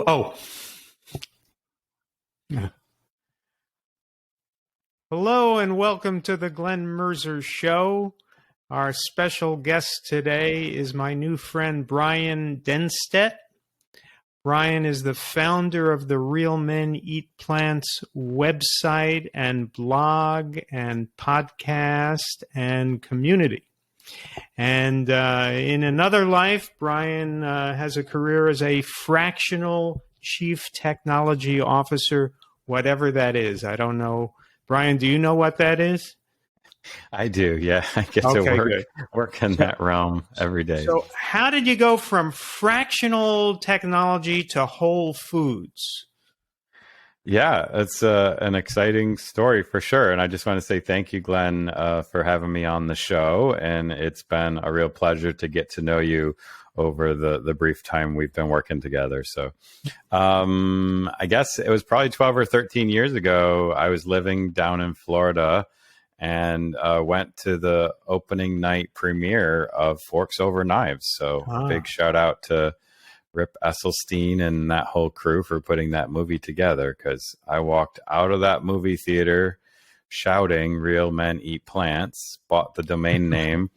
Hello. Oh, hello, and welcome to the Glenn Mercer Show. Our special guest today is my new friend, Bryan Dennstedt. Bryan is the founder of the Real Men Eat Plants website and blog and podcast and community. And in another life, Bryan has a career as a fractional chief technology officer, whatever that is. I don't know. Bryan, do you know what that is? I do. Yeah. I get to work in that realm every day. So how did you go from fractional technology to Whole Foods? Yeah, it's an exciting story for sure. And I just want to say thank you, Glenn, for having me on the show. And it's been a real pleasure to get to know you over the brief time we've been working together. So I guess it was probably 12 or 13 years ago. I was living down in Florida and went to the opening night premiere of Forks Over Knives. So big shout out to Rip Esselstyn and that whole crew for putting that movie together, because I walked out of that movie theater shouting "Real Men Eat Plants," bought the domain name,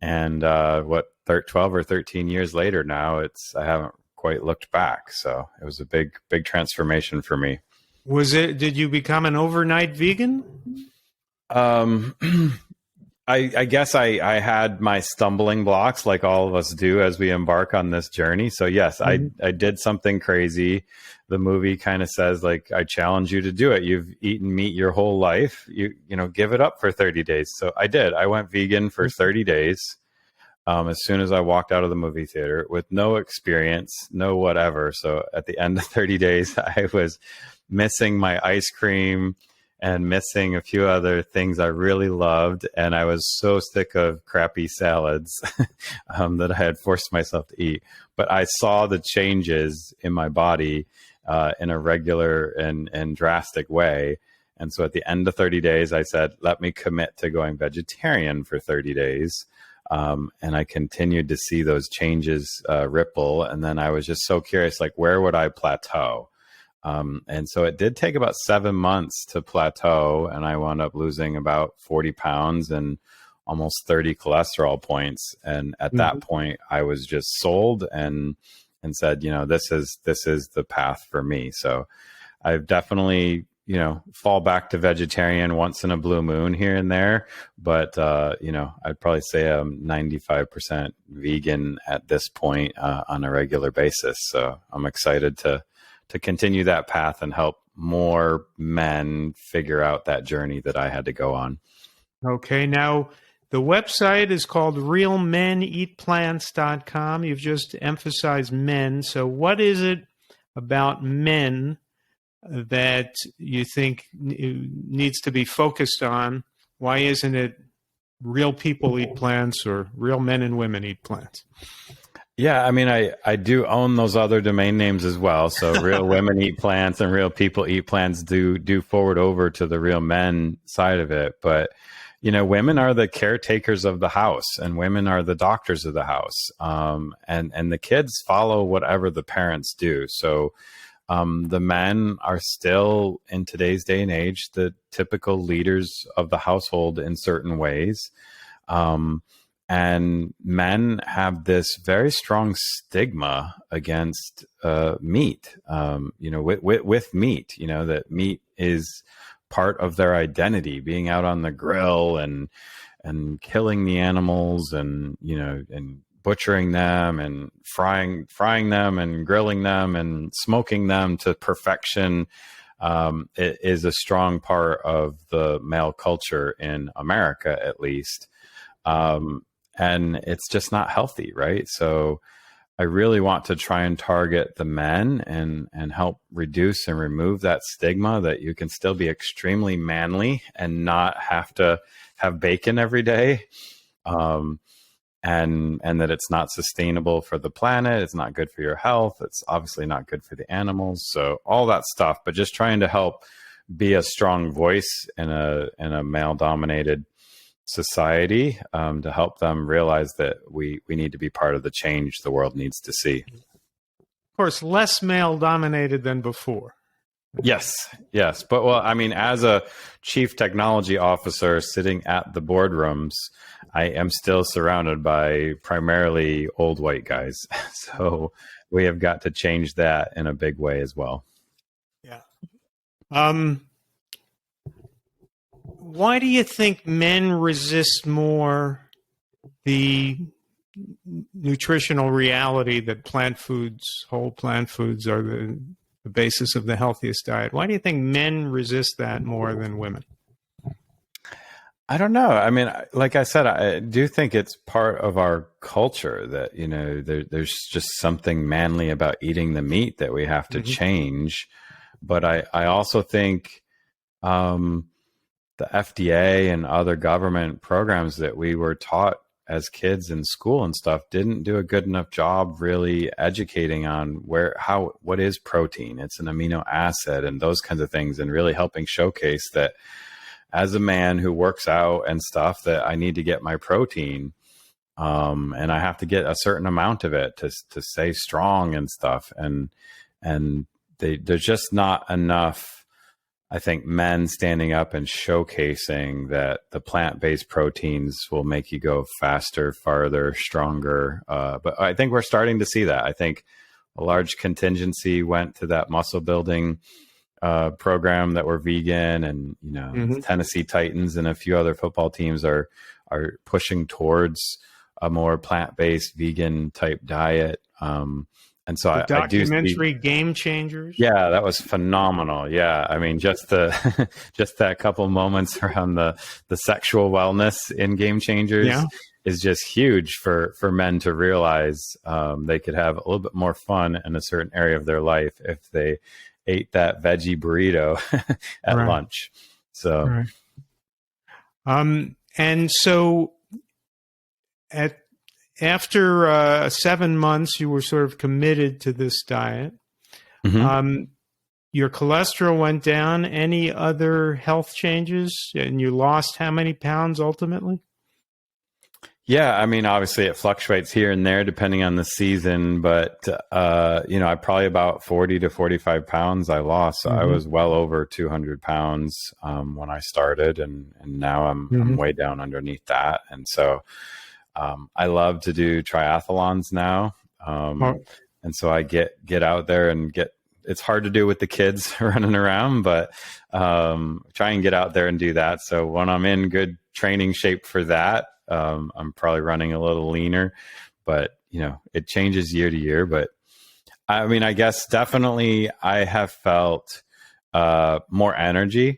and 12 or 13 years later now, I haven't quite looked back. So it was a big transformation for me. Did you become an overnight vegan? I guess I had my stumbling blocks, like all of us do as we embark on this journey. So yes, I did something crazy. The movie kind of says, like, I challenge you to do it. You've eaten meat your whole life. You give it up for 30 days. So I did. I went vegan for 30 days. As soon as I walked out of the movie theater with no experience, no whatever. So at the end of 30 days, I was missing my ice cream and missing a few other things I really loved. And I was so sick of crappy salads that I had forced myself to eat. But I saw the changes in my body in a regular and drastic way. And so at the end of 30 days, I said, let me commit to going vegetarian for 30 days. And I continued to see those changes ripple. And then I was just so curious, like, where would I plateau? And so it did take about 7 months to plateau, and I wound up losing about 40 pounds and almost 30 cholesterol points. And at that point, I was just sold and said, this is the path for me. So I've definitely, fall back to vegetarian once in a blue moon here and there. But, I'd probably say I'm 95% vegan at this point on a regular basis. So I'm excited to continue that path and help more men figure out that journey that I had to go on. Okay. Now, the website is called realmeneatplants.com. You've just emphasized men. So what is it about men that you think needs to be focused on? Why isn't it real people eat plants or real men and women eat plants? Yeah, I mean, I do own those other domain names as well. So Real Women Eat Plants and Real People Eat Plants do forward over to the Real Men side of it. But, women are the caretakers of the house, and women are the doctors of the house. And the kids follow whatever the parents do. So the men are still, in today's day and age, the typical leaders of the household in certain ways. And men have this very strong stigma against meat, with meat, that meat is part of their identity, being out on the grill and killing the animals and butchering them and frying them and grilling them and smoking them to perfection. It is a strong part of the male culture in America, at least. And it's just not healthy, right? So I really want to try and target the men and help reduce and remove that stigma that you can still be extremely manly and not have to have bacon every day. And that it's not sustainable for the planet. It's not good for your health. It's obviously not good for the animals. So all that stuff, but just trying to help be a strong voice in a male-dominated society to help them realize that we need to be part of the change the world needs to see. course, less male dominated than before. Yes. But well, I mean, as a chief technology officer sitting at the boardrooms, I am still surrounded by primarily old white guys. So we have got to change that in a big way as well. Yeah. Why do you think men resist more the nutritional reality that whole plant foods are the basis of the healthiest diet? Why do you think men resist that more than women? I don't know. I mean, like I said, I do think it's part of our culture that, there's just something manly about eating the meat that we have to change. But I also think the FDA and other government programs that we were taught as kids in school and stuff didn't do a good enough job really educating on what is protein. It's an amino acid and those kinds of things, and really helping showcase that as a man who works out and stuff, that I need to get my protein, and I have to get a certain amount of it to stay strong and stuff. And there's just not enough, I think, men standing up and showcasing that the plant-based proteins will make you go faster, farther, stronger. But I think we're starting to see that. I think a large contingency went to that muscle building program that were vegan, and Tennessee Titans and a few other football teams are pushing towards a more plant-based vegan type diet. And so the documentary I do see, Game Changers. Yeah, that was phenomenal. Yeah, I mean, just that couple moments around the sexual wellness in Game Changers is just huge for men to realize they could have a little bit more fun in a certain area of their life if they ate that veggie burrito at lunch. So, and so after 7 months, you were sort of committed to this diet. Your cholesterol went down. Any other health changes? And you lost how many pounds ultimately? Yeah, I mean, obviously it fluctuates here and there depending on the season, but I probably about 40 to 45 pounds I lost. So I was well over 200 pounds when I started, and now I'm way down underneath that. And so I love to do triathlons now. And so I get out there and it's hard to do with the kids running around, but try and get out there and do that. So when I'm in good training shape for that, I'm probably running a little leaner, but it changes year to year. But I mean, I guess definitely I have felt more energy.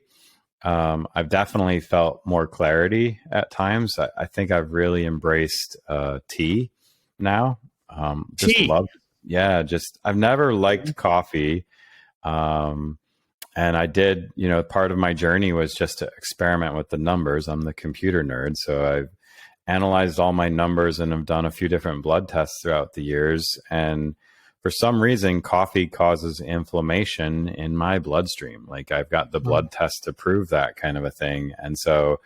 I've definitely felt more clarity at times. I think I've really embraced tea now. I've never liked coffee. And I did, part of my journey was just to experiment with the numbers. I'm the computer nerd, so I've analyzed all my numbers and have done a few different blood tests throughout the years. And for some reason, coffee causes inflammation in my bloodstream. Like, I've got the blood test to prove that kind of a thing. And so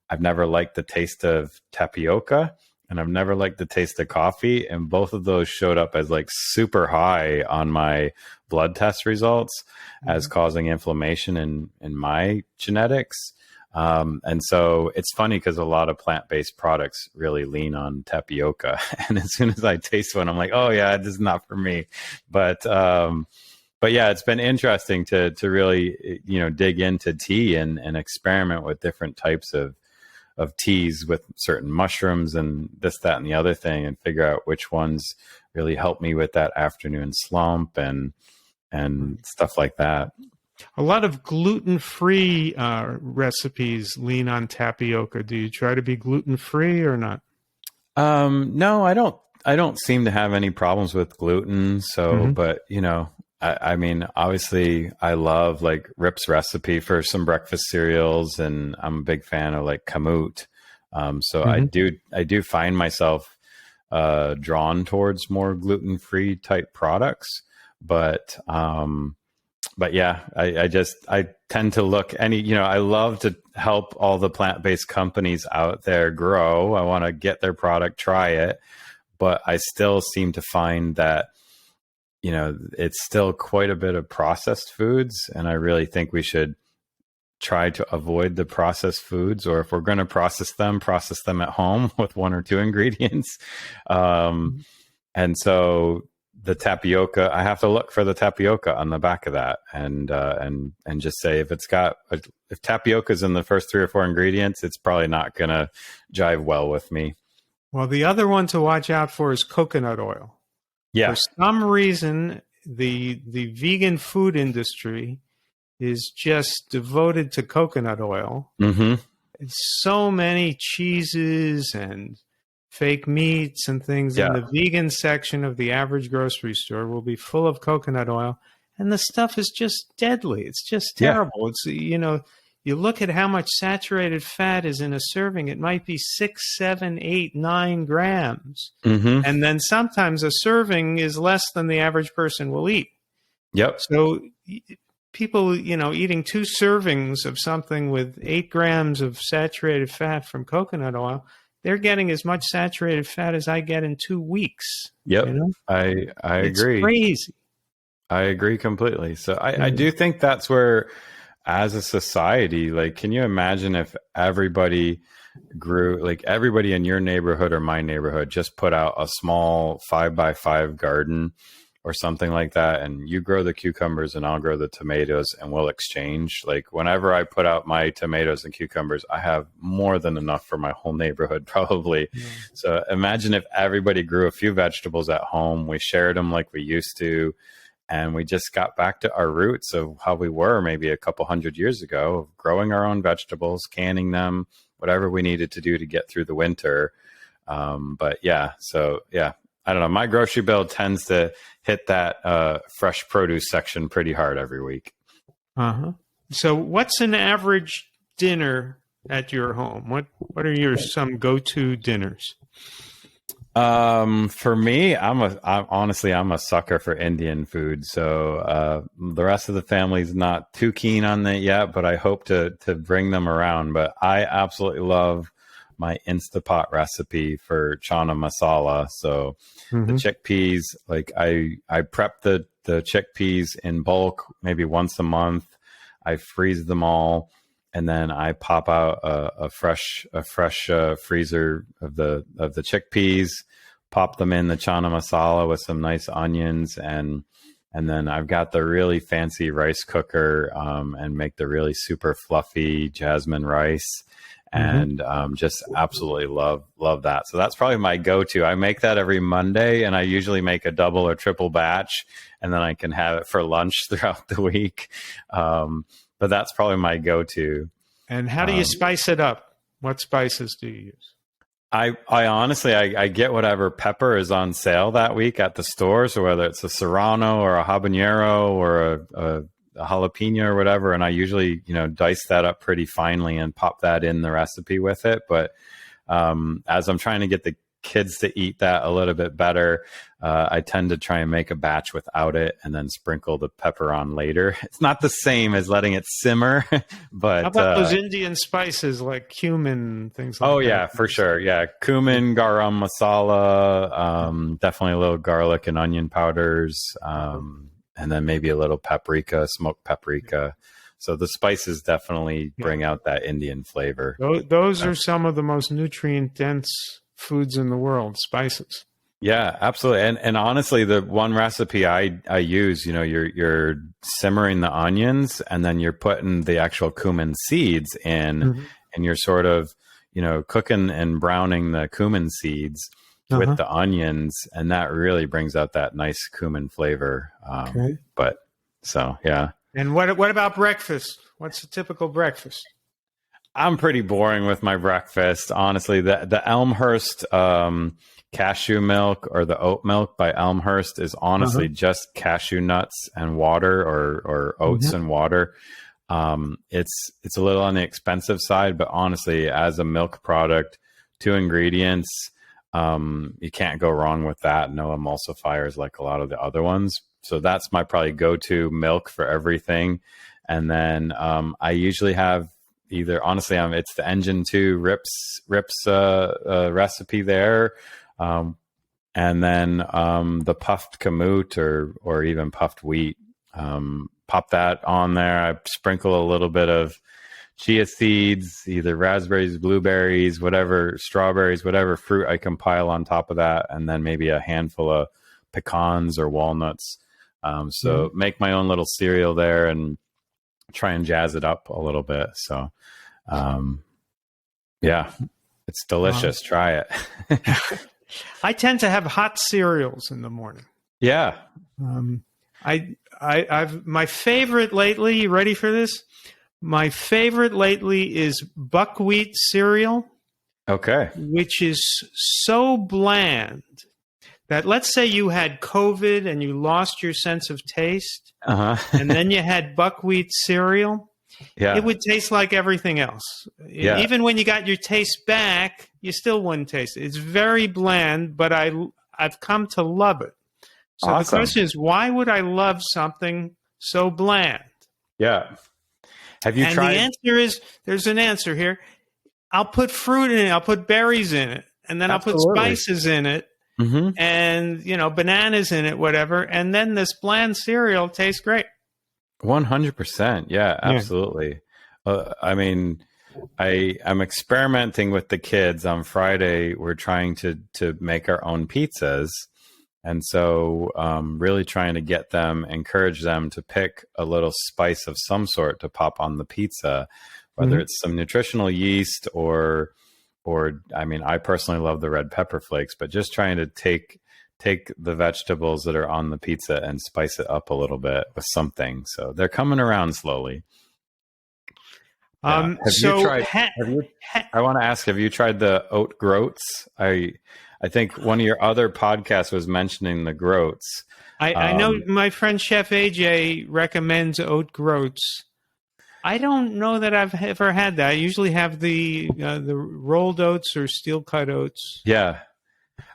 I've never liked the taste of tapioca, and I've never liked the taste of coffee. And both of those showed up as like super high on my blood test results as causing inflammation in my genetics. And so it's funny because a lot of plant-based products really lean on tapioca. And as soon as I taste one, I'm like, oh yeah, this is not for me. But yeah, it's been interesting to really, dig into tea and experiment with different types of teas with certain mushrooms and this, that, and the other thing, and figure out which ones really help me with that afternoon slump and stuff like that. A lot of gluten-free recipes lean on tapioca. Do you try to be gluten-free or not? No, I don't seem to have any problems with gluten. So, but I mean, obviously I love like Rip's recipe for some breakfast cereals, and I'm a big fan of like kamut. So I do find myself drawn towards more gluten-free type products, but yeah, I tend to look I love to help all the plant-based companies out there grow. I want to get their product, try it, but I still seem to find that, it's still quite a bit of processed foods. And I really think we should try to avoid the processed foods, or if we're going to process them at home with one or two ingredients. And so the tapioca, I have to look for the tapioca on the back of that, and just say if tapioca is in the first 3 or 4 ingredients, it's probably not going to jive well with me. Well, the other one to watch out for is coconut oil. Yeah. For some reason, the vegan food industry is just devoted to coconut oil. Mm-hmm. So many cheeses and fake meats and things in the vegan section of the average grocery store will be full of coconut oil, and the stuff is just deadly. It's just terrible. It's, you look at how much saturated fat is in a serving. It might be 6, 7, 8, 9 grams. Mm-hmm. And then sometimes a serving is less than the average person will eat. Yep. So people, eating 2 servings of something with 8 grams of saturated fat from coconut oil, they're getting as much saturated fat as I get in 2 weeks. Yep. I agree. It's crazy. I agree completely. So I do think that's where, as a society, like, can you imagine if everybody grew, like everybody in your neighborhood or my neighborhood just put out a small 5x5 garden or something like that, and you grow the cucumbers and I'll grow the tomatoes and we'll exchange. Like, whenever I put out my tomatoes and cucumbers, I have more than enough for my whole neighborhood probably. Yeah. So imagine if everybody grew a few vegetables at home, we shared them like we used to, and we just got back to our roots of how we were maybe a couple 100 years ago, of growing our own vegetables, canning them, whatever we needed to do to get through the winter. But yeah, I don't know. My grocery bill tends to hit that fresh produce section pretty hard every week. Uh-huh. So what's an average dinner at your home? What are some go-to dinners? For me, I'm a sucker for Indian food. So the rest of the family's not too keen on that yet, but I hope to bring them around. But I absolutely love my Instapot recipe for chana masala. So the chickpeas, like I prep the chickpeas in bulk, maybe once a month. I freeze them all, and then I pop out a fresh freezer of the chickpeas, pop them in the chana masala with some nice onions, and then I've got the really fancy rice cooker, and make the really super fluffy jasmine rice. And just absolutely love that. So that's probably my go-to. I make that every Monday, and I usually make a double or triple batch, and then I can have it for lunch throughout the week. But that's probably my go-to. And how do you spice it up? What spices do you use? I honestly, I get whatever pepper is on sale that week at the store. So whether it's a serrano or a habanero or a jalapeno or whatever, and I usually dice that up pretty finely and pop that in the recipe with it. But as I'm trying to get the kids to eat that a little bit better, I tend to try and make a batch without it and then sprinkle the pepper on later. It's not the same as letting it simmer, but how about those Indian spices like cumin, things like that? Oh yeah, for sure. Yeah, cumin, garam masala, definitely a little garlic and onion powders, and then maybe a little paprika, smoked paprika. So the spices definitely bring out that Indian flavor. Those are some of the most nutrient-dense foods in the world, spices. Yeah, absolutely. And honestly, the one recipe I use, you're simmering the onions, and then you're putting the actual cumin seeds in, and you're sort of, cooking and browning the cumin seeds with the onions, and that really brings out that nice cumin flavor. But so, yeah. And what about breakfast? What's a typical breakfast? I'm pretty boring with my breakfast, honestly. The Elmhurst cashew milk, or the oat milk by Elmhurst, is honestly just cashew nuts and water, or oats and water. It's a little on the expensive side, but honestly, as a milk product, 2 ingredients, you can't go wrong with that. No emulsifiers like a lot of the other ones. So that's my probably go-to milk for everything. And then I usually have either, honestly, it's the Engine 2 Rips recipe there. and then the puffed kamut or even puffed wheat. Pop that on there. I sprinkle a little bit of chia seeds, either raspberries, blueberries, whatever, strawberries, whatever fruit I can pile on top of that, and then maybe a handful of pecans or walnuts. So make my own little cereal there and try and jazz it up a little bit. So, yeah, it's delicious. Try it. I tend to have hot cereals in the morning. Yeah. I've my favorite lately. You ready for this? My favorite lately is buckwheat cereal. Okay. Which is so bland that, let's say you had COVID and you lost your sense of taste, and then you had buckwheat cereal. Yeah. It would taste like everything else. Yeah. Even when you got your taste back, you still wouldn't taste it. It's very bland, but I've come to love it. So awesome. The question is, why would I love something so bland? Yeah. Have you tried? And the answer is, there's an answer here. I'll put fruit in it. I'll put berries in it. And then Absolutely. I'll put spices in it. And, bananas in it, whatever. And then this bland cereal tastes great. 100%. Yeah, absolutely. I mean, I'm experimenting with the kids. On Friday, we're trying to make our own pizzas. And so really trying to get them, encourage them to pick a little spice of some sort to pop on the pizza, whether it's some nutritional yeast or I mean, I personally love the red pepper flakes, but just trying to take the vegetables that are on the pizza and spice it up a little bit with something. So they're coming around slowly. I want to ask, have you tried the oat groats? I think one of your other podcasts was mentioning the groats. I know my friend Chef AJ recommends oat groats. I don't know that I've ever had that. I usually have the rolled oats or steel cut oats. Yeah.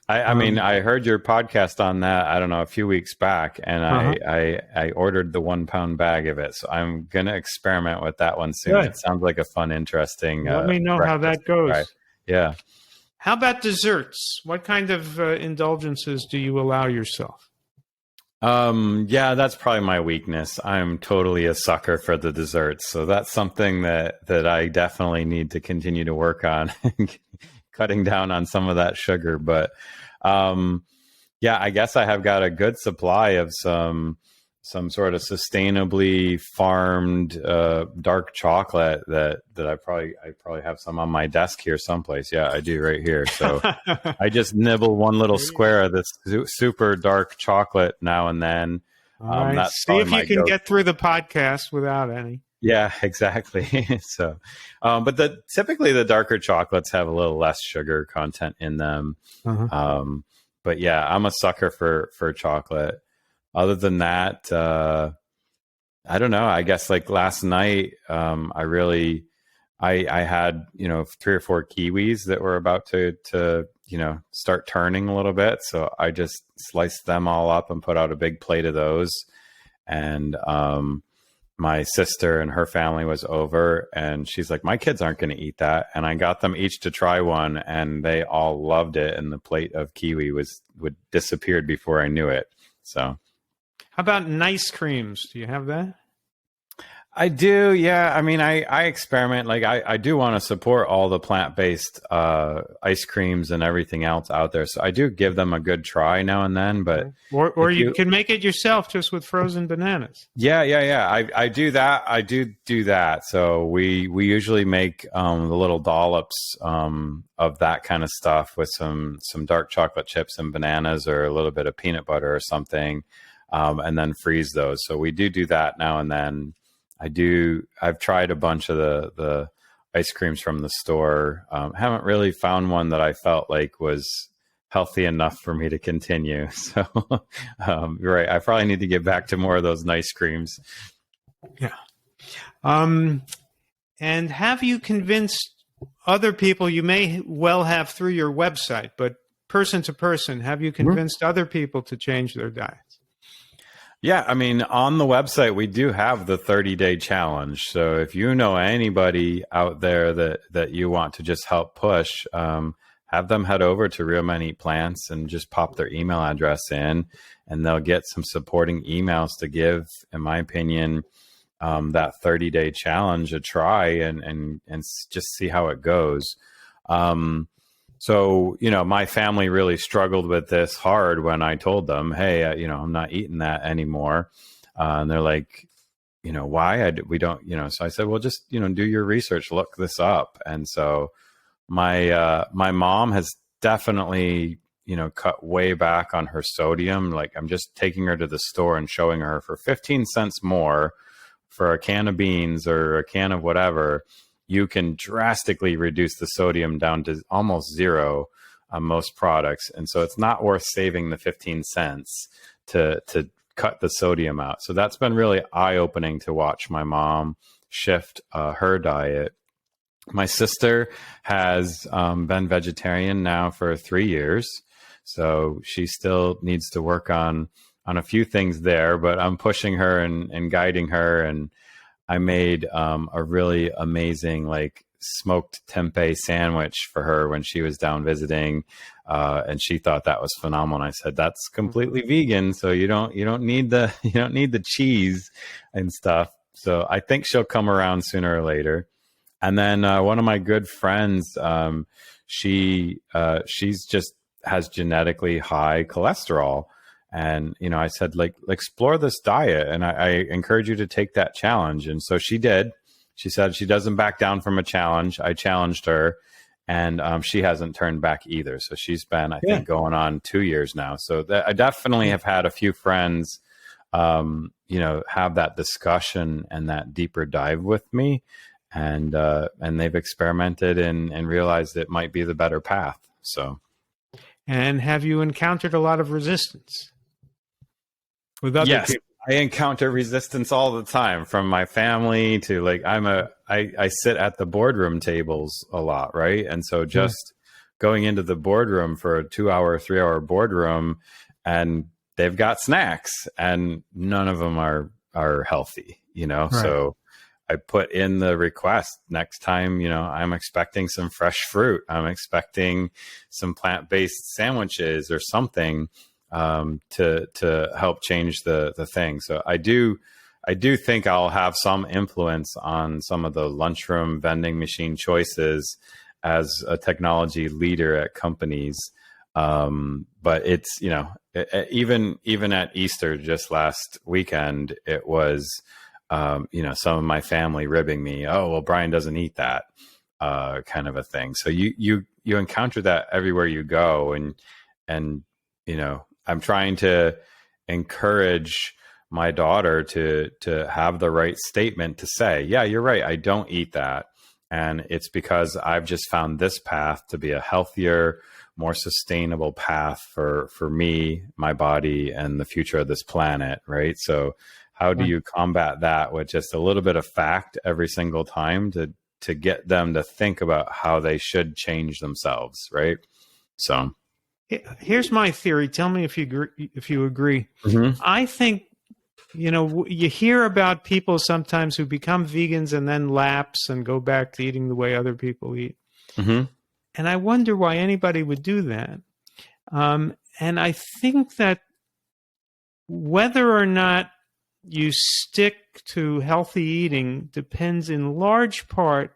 I mean, I heard your podcast on that, I don't know, a few weeks back, and I ordered the 1 pound bag of it. So I'm going to experiment with that one soon. Good. It sounds like a fun, interesting. Let me know how that goes. Right. Yeah. How about desserts? What kind of indulgences do you allow yourself? Yeah, that's probably my weakness. I'm totally a sucker for the desserts. So that's something that I definitely need to continue to work on, cutting down on some of that sugar. But yeah, I guess I have got a good supply of some sort of sustainably farmed dark chocolate that I probably have some on my desk here someplace. Yeah, I do right here. So I just nibble one little square of this super dark chocolate now and then. Right. That's see if you can get through the podcast without any. Yeah, exactly. So, but typically the darker chocolates have a little less sugar content in them. But yeah, I'm a sucker for chocolate. Other than that, I don't know. I guess like last night, I had 3 or 4 kiwis that were about to start turning a little bit. So I just sliced them all up and put out a big plate of those. And my sister and her family was over, and she's like, "My kids aren't going to eat that." And I got them each to try one, and they all loved it. And the plate of kiwi disappeared before I knew it. So. How about nice creams? Do you have that? I do, yeah. I mean, I experiment. Like, I do want to support all the plant-based ice creams and everything else out there. So I do give them a good try now and then. But or you can make it yourself just with frozen bananas. Yeah. I do that. I do that. So we usually make the little dollops of that kind of stuff with some dark chocolate chips and bananas, or a little bit of peanut butter or something. And then freeze those. So we do that now and then. I've tried a bunch of the ice creams from the store. Haven't really found one that I felt like was healthy enough for me to continue. So you're right. I probably need to get back to more of those nice creams. Yeah. And have you convinced other people, you may well have through your website, but person to person, have you convinced other people to change their diets? Yeah, I mean, on the website, we do have the 30-day challenge. So if you know anybody out there that you want to just help push, have them head over to Real Men Eat Plants and just pop their email address in, and they'll get some supporting emails to give, in my opinion, that 30-day challenge a try and just see how it goes. So, my family really struggled with this hard when I told them, hey, I'm not eating that anymore. And they're like, why? We don't, so I said, well, just, do your research, look this up. And so my mom has definitely, cut way back on her sodium. Like, I'm just taking her to the store and showing her for 15 cents more for a can of beans or a can of whatever, you can drastically reduce the sodium down to almost zero on most products. And so it's not worth saving the 15 cents to cut the sodium out. So that's been really eye-opening to watch my mom shift her diet. My sister has been vegetarian now for 3 years. So she still needs to work on a few things there, but I'm pushing her and guiding her. And I made a really amazing like smoked tempeh sandwich for her when she was down visiting, and she thought that was phenomenal. I said, that's completely vegan, so you don't need the cheese and stuff. So I think she'll come around sooner or later. And then one of my good friends, she's just has genetically high cholesterol. And, I said, like, explore this diet. And I encourage you to take that challenge. And so she did. She said she doesn't back down from a challenge. I challenged her, and she hasn't turned back either. So she's been, I think, going on 2 years now. So I definitely have had a few friends, have that discussion and that deeper dive with me. And they've experimented and realized it might be the better path. So. And have you encountered a lot of resistance with other people? I encounter resistance all the time, from my family to like, I sit at the boardroom tables a lot. Right. And so just going into the boardroom for a 2-hour, 3-hour boardroom, and they've got snacks and none of them are healthy, Right. So I put in the request next time, I'm expecting some fresh fruit. I'm expecting some plant-based sandwiches or something to help change the thing. So I do think I'll have some influence on some of the lunchroom vending machine choices as a technology leader at companies. But it's, even at Easter just last weekend, it was, some of my family ribbing me. Oh, well, Bryan doesn't eat that, kind of a thing. So you encounter that everywhere you go. And, I'm trying to encourage my daughter to have the right statement to say, yeah, you're right, I don't eat that. And it's because I've just found this path to be a healthier, more sustainable path for me, my body, and the future of this planet. Right. So how do you combat that with just a little bit of fact every single time to get them to think about how they should change themselves? Right. So here's my theory. Tell me if you agree. Mm-hmm. I think, you hear about people sometimes who become vegans and then lapse and go back to eating the way other people eat. Mm-hmm. And I wonder why anybody would do that. And I think that whether or not you stick to healthy eating depends in large part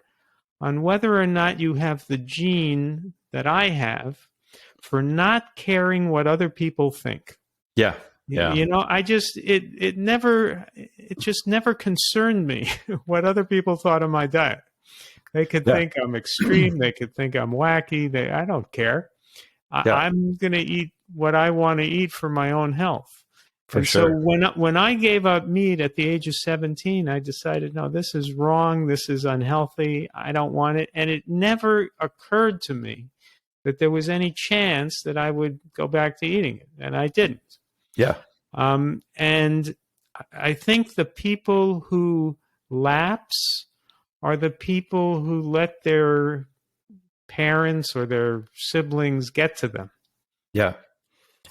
on whether or not you have the gene that I have for not caring what other people think. Yeah. It just never concerned me what other people thought of my diet. They could think I'm extreme. They could think I'm wacky. I don't care. I'm going to eat what I want to eat for my own health. So when I gave up meat at the age of 17, I decided, no, this is wrong. This is unhealthy. I don't want it. And it never occurred to me that there was any chance that I would go back to eating it. And I didn't. Yeah. And I think the people who lapse are the people who let their parents or their siblings get to them. Yeah.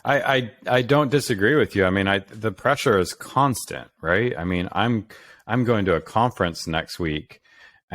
I don't disagree with you. I mean, the pressure is constant, right? I mean, I'm going to a conference next week,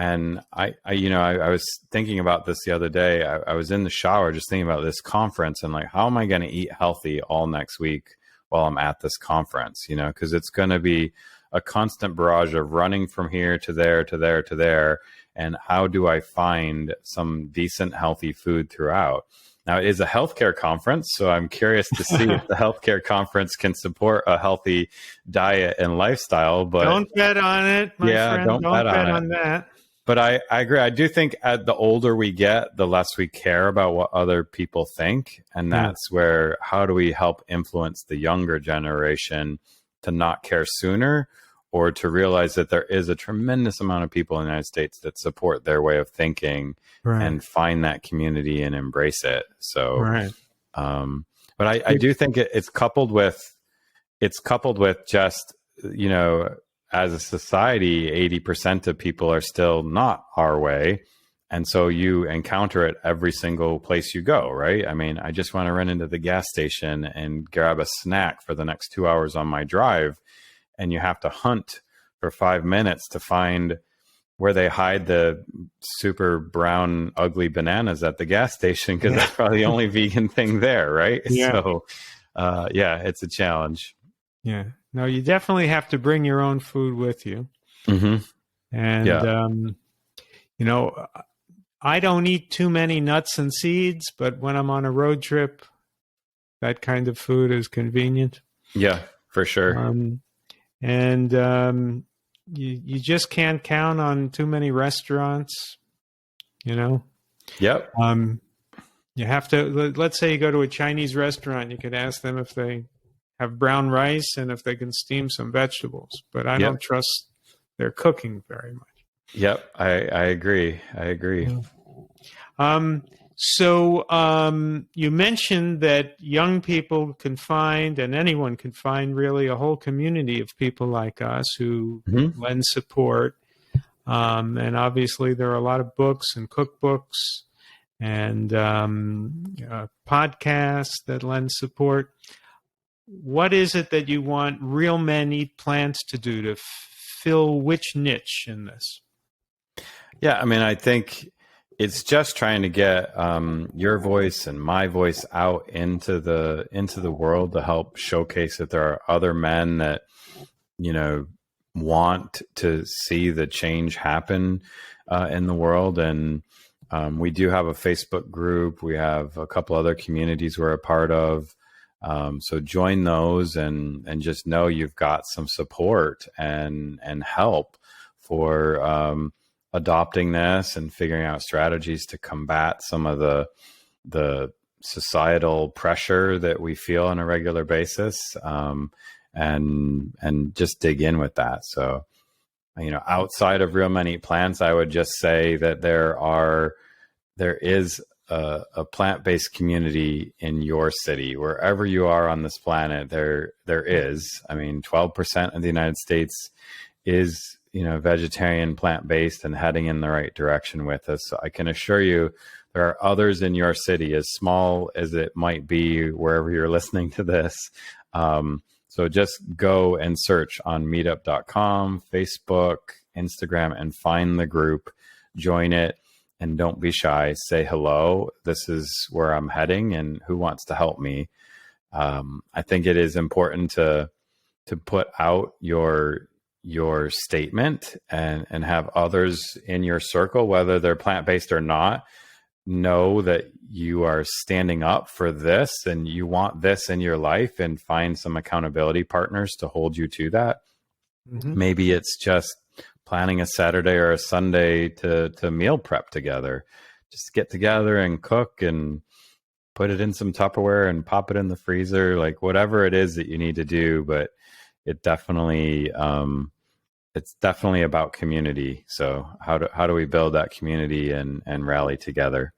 And I was thinking about this the other day. I was in the shower just thinking about this conference and like, how am I going to eat healthy all next week while I'm at this conference? Because it's going to be a constant barrage of running from here to there, to there, to there. And how do I find some decent, healthy food throughout? Now, it is a healthcare conference, so I'm curious to see if the healthcare conference can support a healthy diet and lifestyle. But don't bet on it, my friend. Don't bet on that. But I agree. I do think the older we get, the less we care about what other people think. And that's where, how do we help influence the younger generation to not care sooner, or to realize that there is a tremendous amount of people in the United States that support their way of thinking and find that community and embrace it. So, but I do think it's coupled with just, as a society, 80% of people are still not our way. And so you encounter it every single place you go, right? I mean, I just want to run into the gas station and grab a snack for the next 2 hours on my drive. And you have to hunt for 5 minutes to find where they hide the super brown, ugly bananas at the gas station, because that's probably the only vegan thing there, right? Yeah. So, it's a challenge. Yeah. No, you definitely have to bring your own food with you. Mm-hmm. And, I don't eat too many nuts and seeds, but when I'm on a road trip, that kind of food is convenient. Yeah, for sure. You just can't count on too many restaurants, Yep. You have to, let's say you go to a Chinese restaurant, you could ask them if they have brown rice and if they can steam some vegetables, but I don't trust their cooking very much. Yep. I agree. So you mentioned that young people can find, and anyone can find really, a whole community of people like us who lend support. And obviously there are a lot of books and cookbooks and podcasts that lend support. What is it that you want Real Men Eat Plants to do to fill which niche in this? Yeah, I mean, I think it's just trying to get your voice and my voice out into the world to help showcase that there are other men that want to see the change happen in the world. And we do have a Facebook group. We have a couple other communities we're a part of. So join those and just know you've got some support and help for adopting this and figuring out strategies to combat some of the societal pressure that we feel on a regular basis, and just dig in with that. So, outside of Real Men Eat Plants, I would just say that there is a plant-based community in your city, wherever you are on this planet. There is. I mean, 12% of the United States is vegetarian, plant-based, and heading in the right direction with us. So I can assure you there are others in your city, as small as it might be wherever you're listening to this. So just go and search on meetup.com, Facebook, Instagram, and find the group, join it, and don't be shy. Say hello. This is where I'm heading and who wants to help me. I think it is important to put out your statement and have others in your circle, whether they're plant-based or not, know that you are standing up for this and you want this in your life, and find some accountability partners to hold you to that. Maybe it's just planning a Saturday or a Sunday to meal prep together. Just get together and cook and put it in some Tupperware and pop it in the freezer, like whatever it is that you need to do. But it definitely, it's definitely about community. So how do we build that community and rally together?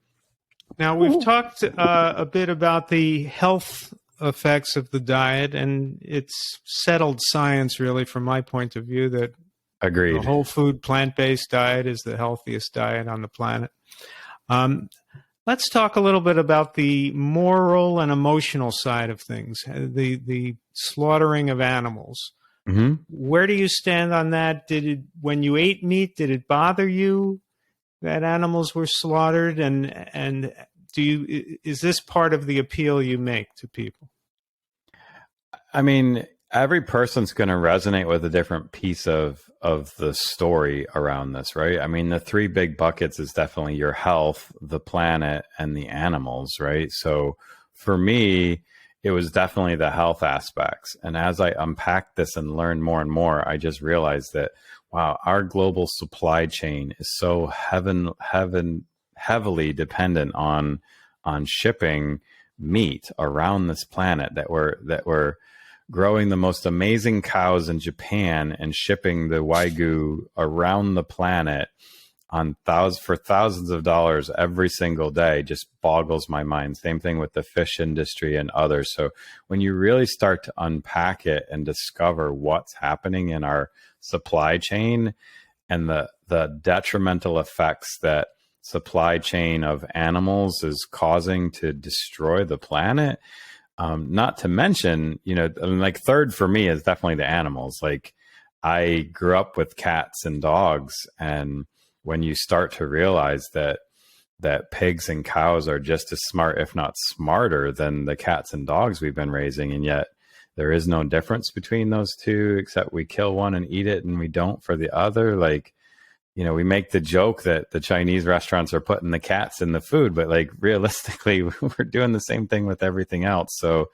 Now, we've talked a bit about the health effects of the diet, and it's settled science, really, from my point of view, that Agreed. a whole food, plant-based diet is the healthiest diet on the planet. Let's talk a little bit about the moral and emotional side of things, the slaughtering of animals. Hmm. Where do you stand on that? When you ate meat, did it bother you that animals were slaughtered? And is this part of the appeal you make to people? I mean, every person's going to resonate with a different piece of the story around this, right? I mean, the three big buckets is definitely your health, the planet, and the animals, right? So for me, it was definitely the health aspects. And as I unpacked this and learned more and more, I just realized that wow, our global supply chain is so heavily dependent on shipping meat around this planet that we're growing the most amazing cows in Japan and shipping the Wagyu around the planet for thousands of dollars every single day just boggles my mind. Same thing with the fish industry and others. So when you really start to unpack it and discover what's happening in our supply chain and the detrimental effects that supply chain of animals is causing to destroy the planet, not to mention, like third for me is definitely the animals. Like I grew up with cats and dogs, and when you start to realize that pigs and cows are just as smart, if not smarter, than the cats and dogs we've been raising, and yet there is no difference between those two, except we kill one and eat it, and we don't for the other. Like, we make the joke that the Chinese restaurants are putting the cats in the food, but like realistically, we're doing the same thing with everything else. So,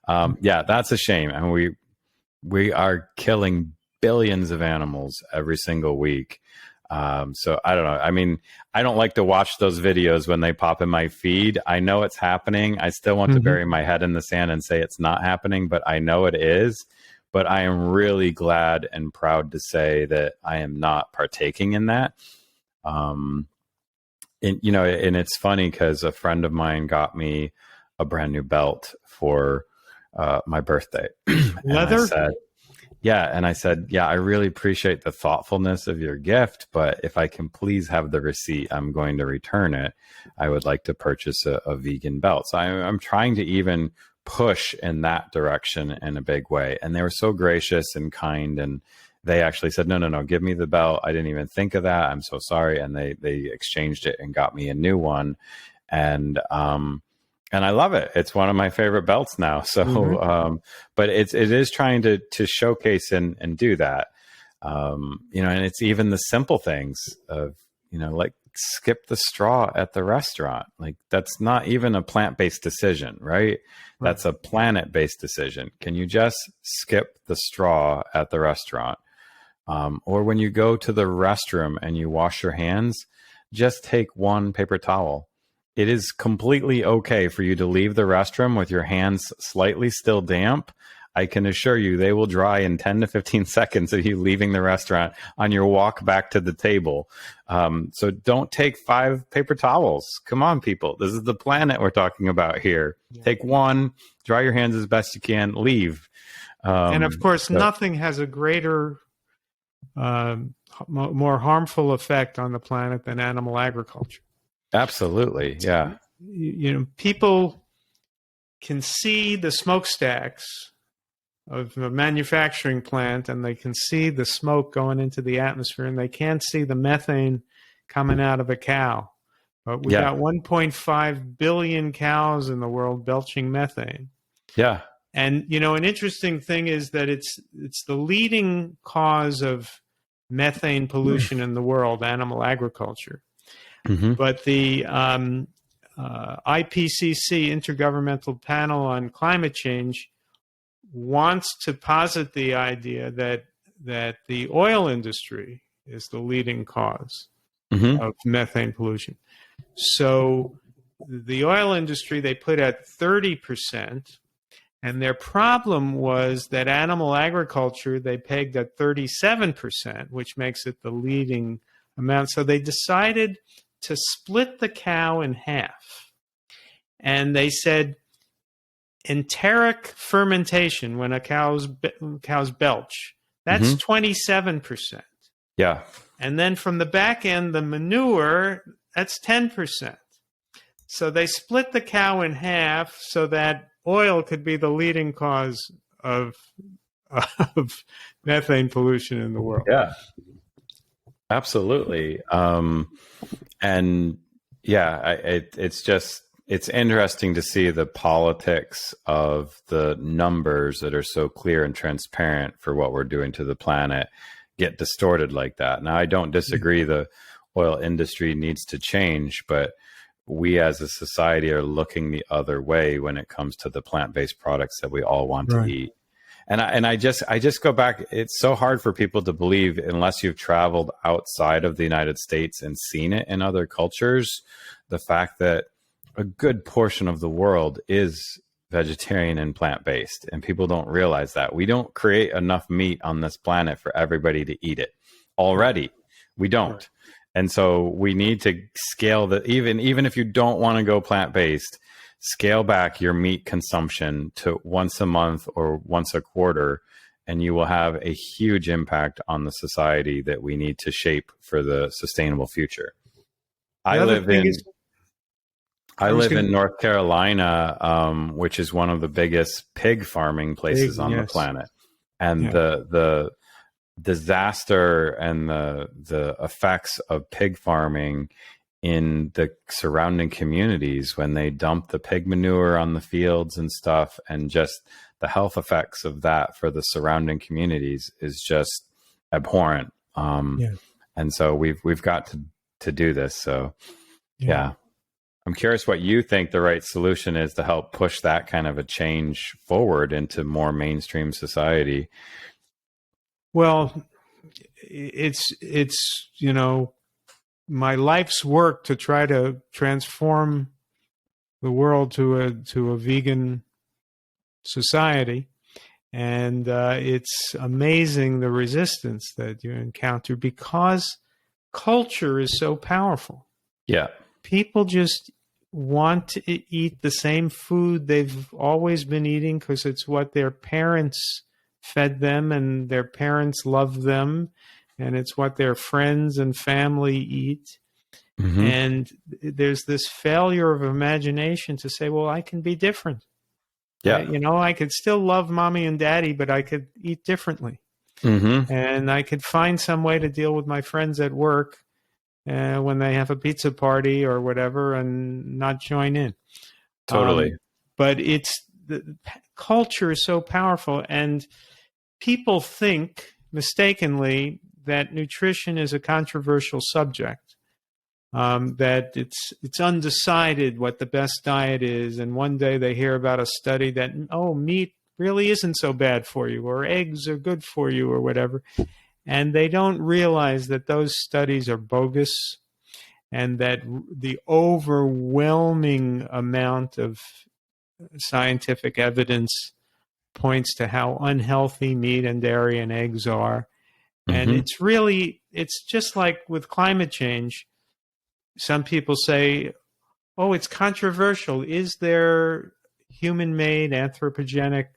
yeah, that's a shame, and we are killing billions of animals every single week. So I don't know. I mean, I don't like to watch those videos when they pop in my feed. I know it's happening. I still want to bury my head in the sand and say it's not happening, but I know it is. But I am really glad and proud to say that I am not partaking in that. And it's funny because a friend of mine got me a brand new belt for my birthday. Leather? And I said, yeah, I really appreciate the thoughtfulness of your gift, but if I can please have the receipt, I'm going to return it. I would like to purchase a vegan belt. So I'm trying to even push in that direction in a big way. And they were so gracious and kind, and they actually said, no, give me the belt. I didn't even think of that. I'm so sorry. And they exchanged it and got me a new one. And I love it. It's one of my favorite belts now. So, but it is trying to showcase and do that. And it's even the simple things of, like skip the straw at the restaurant. Like that's not even a plant-based decision, right? That's a planet-based decision. Can you just skip the straw at the restaurant? Or when you go to the restroom and you wash your hands, just take one paper towel. It is completely okay for you to leave the restroom with your hands slightly still damp. I can assure you they will dry in 10 to 15 seconds of you leaving the restaurant on your walk back to the table. So don't take 5 paper towels. Come on, people. This is the planet we're talking about here. Yeah. Take one, dry your hands as best you can, leave. And of course, nothing has a greater, more harmful effect on the planet than animal agriculture. Absolutely. Yeah. People can see the smokestacks of a manufacturing plant, and they can see the smoke going into the atmosphere, and they can't see the methane coming out of a cow. But we got 1.5 billion cows in the world belching methane. Yeah. And, an interesting thing is that it's the leading cause of methane pollution in the world, animal agriculture. But the IPCC, Intergovernmental Panel on Climate Change, wants to posit the idea that the oil industry is the leading cause of methane pollution. So the oil industry, they put at 30%, and their problem was that animal agriculture, they pegged at 37%, which makes it the leading amount. So they decided to split the cow in half. And they said enteric fermentation, when a cow's belch, that's 27%. Yeah. And then from the back end, the manure, that's 10%. So they split the cow in half so that oil could be the leading cause of of methane pollution in the world. Yeah, absolutely. And yeah, it's interesting to see the politics of the numbers that are so clear and transparent for what we're doing to the planet get distorted like that. Now, I don't disagree the oil industry needs to change, but we as a society are looking the other way when it comes to the plant-based products that we all want to eat. And I just go back. It's so hard for people to believe unless you've traveled outside of the United States and seen it in other cultures. The fact that a good portion of the world is vegetarian and plant-based, and people don't realize that. We don't create enough meat on this planet for everybody to eat it already. We don't. Right. And so we need to scale that. Even if you don't want to go plant-based, scale back your meat consumption to once a month or once a quarter, and you will have a huge impact on the society that we need to shape for the sustainable future. I live in North Carolina, which is one of the biggest pig farming places on the planet. And the disaster and the effects of pig farming in the surrounding communities when they dump the pig manure on the fields and stuff, and just the health effects of that for the surrounding communities is just abhorrent. And so we've got to do this. So yeah. I'm curious what you think the right solution is to help push that kind of a change forward into more mainstream society. Well, it's my life's work to try to transform the world to a vegan society, and it's amazing the resistance that you encounter because culture is so powerful. Yeah. People just want to eat the same food they've always been eating because it's what their parents fed them and their parents loved them, and it's what their friends and family eat. Mm-hmm. And there's this failure of imagination to say, well, I can be different. Yeah. I could still love mommy and daddy, but I could eat differently. Mm-hmm. And I could find some way to deal with my friends at work when they have a pizza party or whatever, and not join in. Totally. But the culture is so powerful, and people think mistakenly that nutrition is a controversial subject, that it's undecided what the best diet is. And one day they hear about a study that, meat really isn't so bad for you, or eggs are good for you, or whatever. And they don't realize that those studies are bogus, and that the overwhelming amount of scientific evidence points to how unhealthy meat and dairy and eggs are. And it's just like with climate change. Some people say, it's controversial. Is there human-made anthropogenic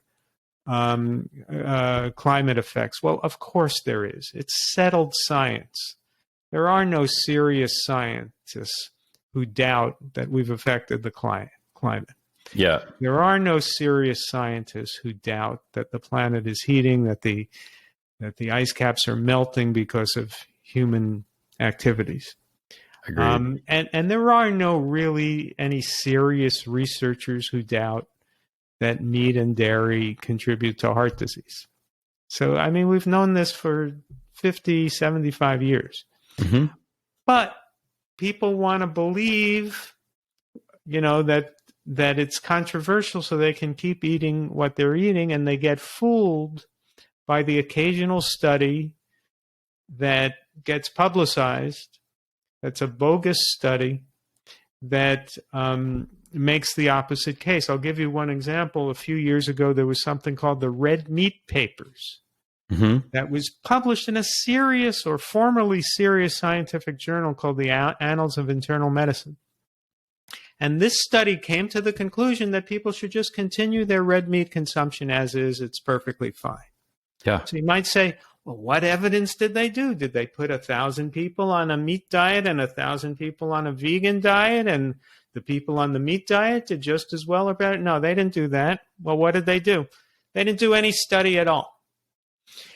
climate effects? Well, of course there is. It's settled science. There are no serious scientists who doubt that we've affected the climate. Yeah. There are no serious scientists who doubt that the planet is heating, that the ice caps are melting because of human activities. Agreed. And there are no really any serious researchers who doubt that meat and dairy contribute to heart disease. So, we've known this for 50, 75 years. Mm-hmm. But people want to believe, that it's controversial so they can keep eating what they're eating, and they get fooled by the occasional study that gets publicized. That's a bogus study that makes the opposite case. I'll give you one example. A few years ago, there was something called the Red Meat Papers that was published in a serious, or formerly serious, scientific journal called the Annals of Internal Medicine. And this study came to the conclusion that people should just continue their red meat consumption as is. It's perfectly fine. Yeah. So you might say, well, what evidence did they do? Did they put 1,000 people on a meat diet and 1,000 people on a vegan diet, and the people on the meat diet did just as well or better? No, they didn't do that. Well, what did they do? They didn't do any study at all.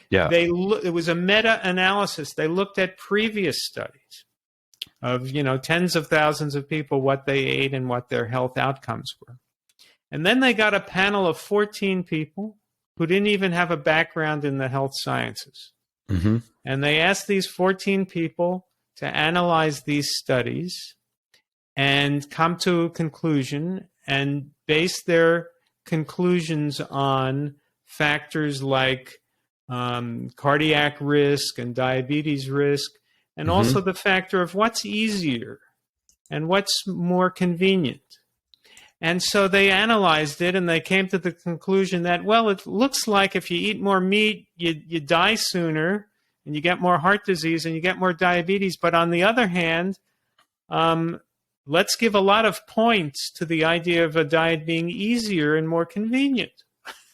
Yeah. It was a meta-analysis. They looked at previous studies of, tens of thousands of people, what they ate and what their health outcomes were. And then they got a panel of 14 people who didn't even have a background in the health sciences. Mm-hmm. And they asked these 14 people to analyze these studies and come to a conclusion and base their conclusions on factors like cardiac risk and diabetes risk, and Mm-hmm. also the factor of what's easier and what's more convenient. And so they analyzed it, and they came to the conclusion that, well, it looks like if you eat more meat, you die sooner, and you get more heart disease, and you get more diabetes. But on the other hand, let's give a lot of points to the idea of a diet being easier and more convenient.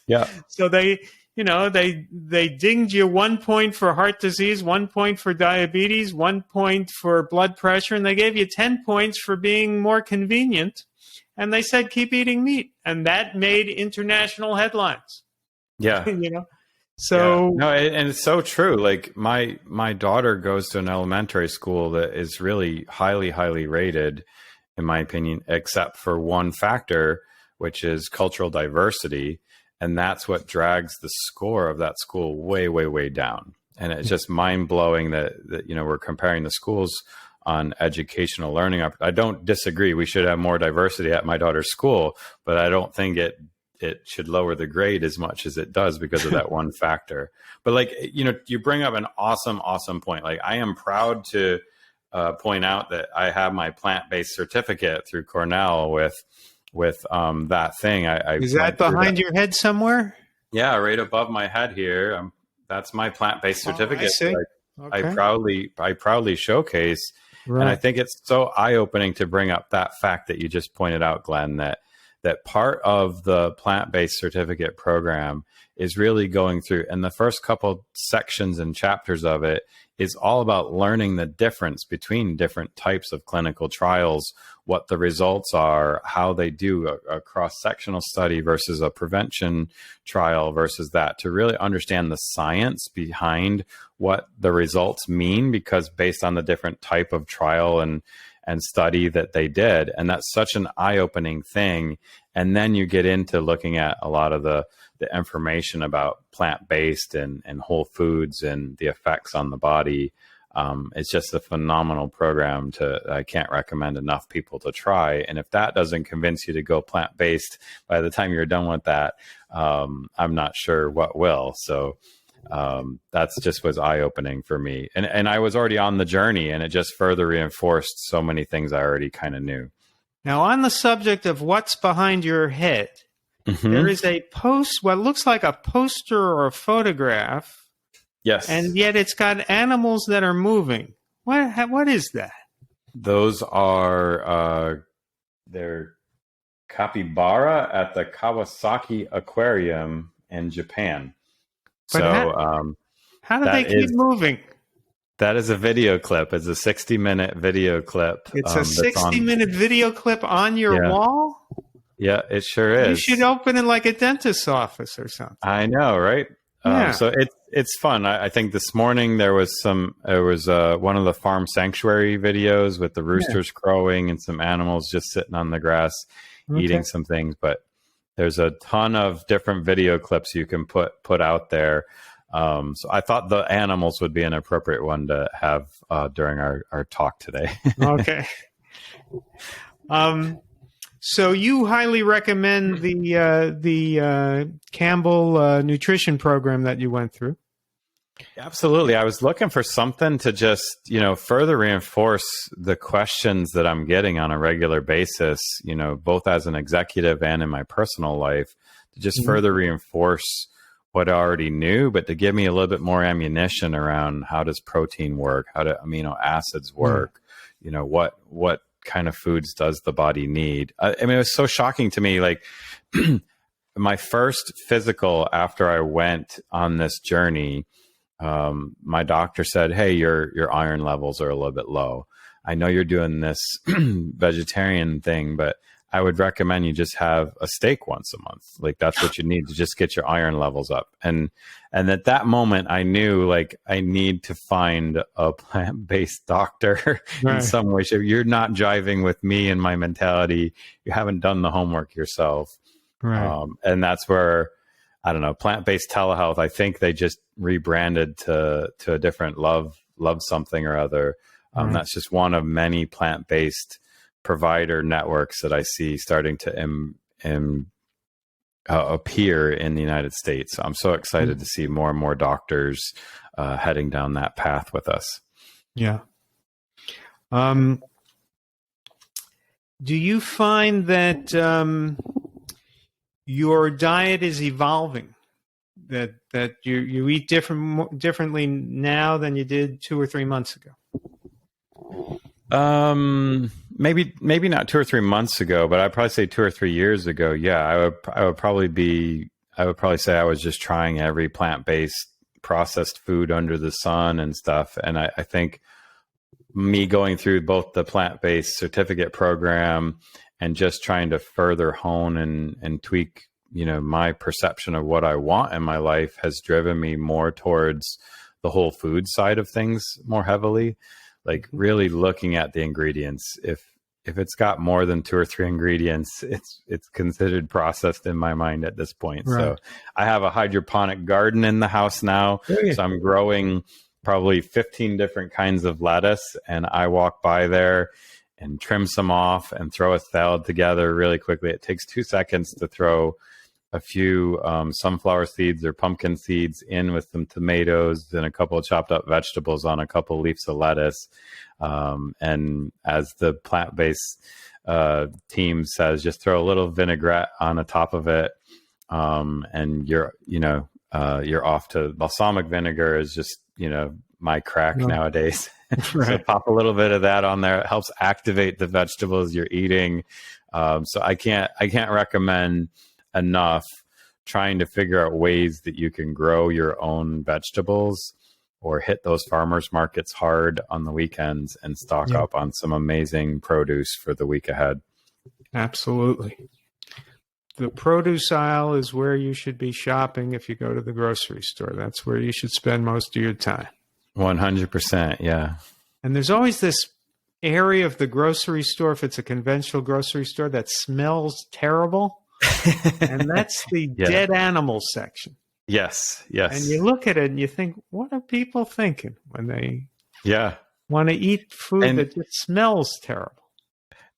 Yeah. So they dinged you 1 point for heart disease, 1 point for diabetes, 1 point for blood pressure, and they gave you 10 points for being more convenient. And they said, keep eating meat. And that made international headlines. Yeah. So no, and it's so true. Like my daughter goes to an elementary school that is really highly, highly rated, in my opinion, except for one factor, which is cultural diversity. And that's what drags the score of that school way, way, way down. And it's just mind blowing that we're comparing the schools on educational learning. I don't disagree. We should have more diversity at my daughter's school, but I don't think it should lower the grade as much as it does because of that one factor. But you bring up an awesome point. Like, I am proud to point out that I have my plant-based certificate through Cornell with that thing. Is that behind your head somewhere? Yeah, right above my head here. That's my plant-based certificate. I see. Okay. I proudly showcase. Right. And I think it's so eye-opening to bring up that fact that you just pointed out, Glenn, that part of the plant-based certificate program is really going through, and the first couple sections and chapters of it is all about learning the difference between different types of clinical trials, what the results are, how they do a cross-sectional study versus a prevention trial versus that, to really understand the science behind what the results mean, because based on the different type of trial and study that they did. And that's such an eye-opening thing. And then you get into looking at a lot of the information about plant-based and whole foods and the effects on the body. It's just a phenomenal program I can't recommend enough people to try. And if that doesn't convince you to go plant-based by the time you're done with that, I'm not sure what will. So that's just was eye-opening for me. And I was already on the journey, and it just further reinforced so many things I already kind of knew. Now, on the subject of what's behind your head, there is what looks like a poster or a photograph. Yes. And yet it's got animals that are moving. What is that? Those are they're capybara at the Kawasaki Aquarium in Japan. But how do they keep moving? That is a video clip. It's a 60-minute video clip. It's a 60-minute video clip on your wall? Yeah, it sure is. You should open it like a dentist's office or something. I know, right? Yeah. So it's fun. I think this morning there was one of the farm sanctuary videos with the roosters crowing and some animals just sitting on the grass eating some things. But there's a ton of different video clips you can put out there. So I thought the animals would be an appropriate one to have during our talk today. Okay. So you highly recommend the Campbell nutrition program that you went through? Absolutely. I was looking for something to just, further reinforce the questions that I'm getting on a regular basis, both as an executive and in my personal life, to just further reinforce what I already knew, but to give me a little bit more ammunition around how does protein work, how do amino acids work, what kind of foods does the body need. I mean, it was so shocking to me. Like my first physical after I went on this journey, my doctor said, "Hey, your iron levels are a little bit low. I know you're doing this vegetarian thing, but I would recommend you just have a steak once a month. Like that's what you need to just get your iron levels up. And at that moment I knew like I need to find a plant-based doctor in some way. Shape. You're not jiving with me and my mentality. You haven't done the homework yourself. Right. And that's where, I don't know, plant-based telehealth, I think they just rebranded to a different love something or other. That's just one of many plant-based provider networks that I see starting to appear in the United States. So I'm so excited to see more and more doctors heading down that path with us. Yeah. Do you find that your diet is evolving? That you eat differently now than you did 2 or 3 months ago? Maybe not 2 or 3 months ago, but I'd probably say 2 or 3 years ago. Yeah, I would probably say I was just trying every plant-based processed food under the sun and stuff. And I think me going through both the plant-based certificate program and just trying to further hone and tweak, my perception of what I want in my life has driven me more towards the whole food side of things more heavily. Like really looking at the ingredients. If it's got more than 2 or 3 ingredients, it's considered processed in my mind at this point. Right. So I have a hydroponic garden in the house now. So I'm growing probably 15 different kinds of lettuce, and I walk by there and trim some off and throw a salad together really quickly. It takes 2 seconds to throw a few sunflower seeds or pumpkin seeds in with some tomatoes and a couple of chopped up vegetables on a couple of leaves of lettuce. And as the plant-based team says, just throw a little vinaigrette on the top of it. And you're off to balsamic vinegar is just, my crack nowadays. So pop a little bit of that on there. It helps activate the vegetables you're eating. So I can't recommend enough trying to figure out ways that you can grow your own vegetables or hit those farmers markets hard on the weekends and stock up on some amazing produce for the week ahead. Absolutely. The produce aisle is where you should be shopping if you go to the grocery store. That's where you should spend most of your time. 100%. Yeah. And there's always this area of the grocery store, if it's a conventional grocery store, that smells terrible. And that's the dead animal section. Yes. And you look at it and you think, what are people thinking when they want to eat food that just smells terrible?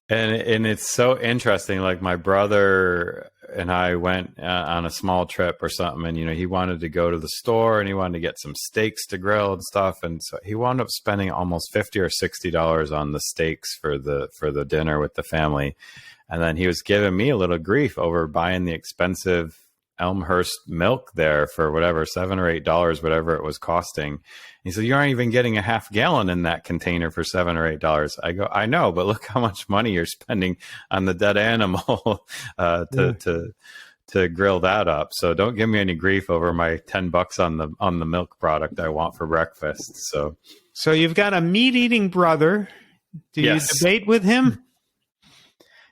And it's so interesting. Like my brother and I went on a small trip or something, and he wanted to go to the store and he wanted to get some steaks to grill and stuff, and so he wound up spending almost $50 or $60 on the steaks for the dinner with the family. And then he was giving me a little grief over buying the expensive Elmhurst milk there for whatever, $7 or $8, whatever it was costing. He said, "You aren't even getting a half gallon in that container for $7 or $8. I go, "I know, but look how much money you're spending on the dead animal to grill that up. So don't give me any grief over my $10 on the milk product I want for breakfast." So you've got a meat-eating brother. Do you debate with him?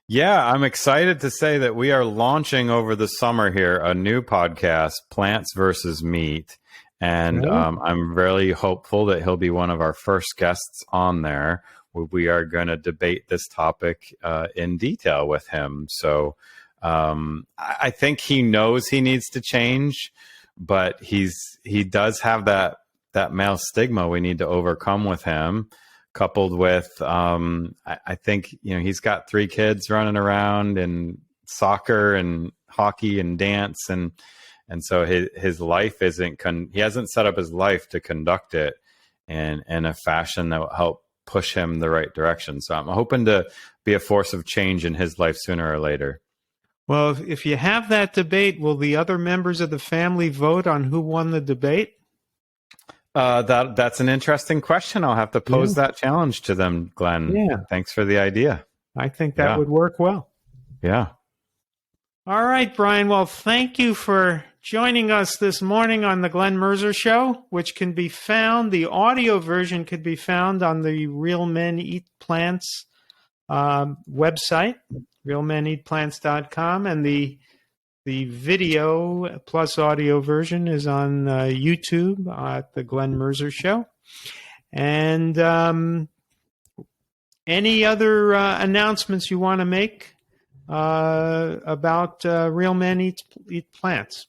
Yeah, I'm excited to say that we are launching over the summer here a new podcast, Plants versus Meat. And I'm really hopeful that he'll be one of our first guests on there. We are going to debate this topic in detail with him. So I think he knows he needs to change, but he does have that male stigma we need to overcome with him. Coupled with, I think, he's got 3 kids running around in soccer and hockey and dance. And so his life he hasn't set up his life to conduct it in a fashion that will help push him the right direction. So I'm hoping to be a force of change in his life sooner or later. Well, if you have that debate, will the other members of the family vote on who won the debate? That's an interesting question. I'll have to pose that challenge to them, Glenn. Yeah. Thanks for the idea. I think that would work well. Yeah. All right, Bryan. Well, thank you for joining us this morning on the Glenn Mercer Show, which can be found, the audio version could be found on the Real Men Eat Plants website, realmeneatplants.com, and the video plus audio version is on YouTube at the Glenn Mercer Show. And any other announcements you want to make about Real Men Eat Plants?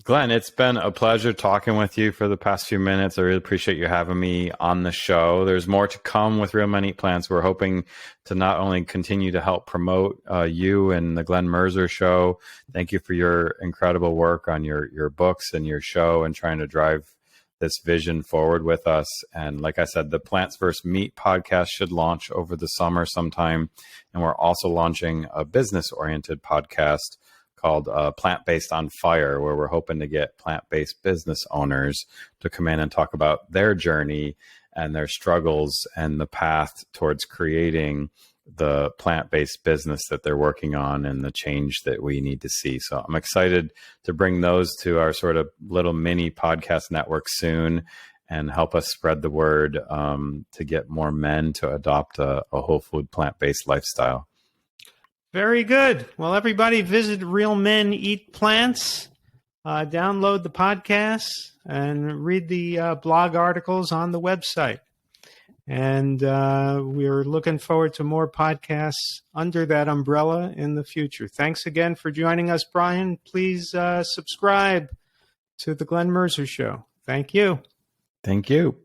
Glenn, it's been a pleasure talking with you for the past few minutes. I really appreciate you having me on the show. There's more to come with Real Men Eat Plants. We're hoping to not only continue to help promote you and the Glenn Mercer Show. Thank you for your incredible work on your books and your show and trying to drive this vision forward with us. And like I said, the Plants vs. Meat podcast should launch over the summer sometime. And we're also launching a business-oriented podcast called Plant-Based on Fire, where we're hoping to get plant-based business owners to come in and talk about their journey and their struggles and the path towards creating the plant-based business that they're working on and the change that we need to see. So I'm excited to bring those to our sort of little mini podcast network soon and help us spread the word to get more men to adopt a whole food plant-based lifestyle. Very good. Well, everybody visit Real Men Eat Plants, download the podcasts, and read the blog articles on the website. And we're looking forward to more podcasts under that umbrella in the future. Thanks again for joining us, Bryan. Please subscribe to the Glenn Mercer Show. Thank you. Thank you.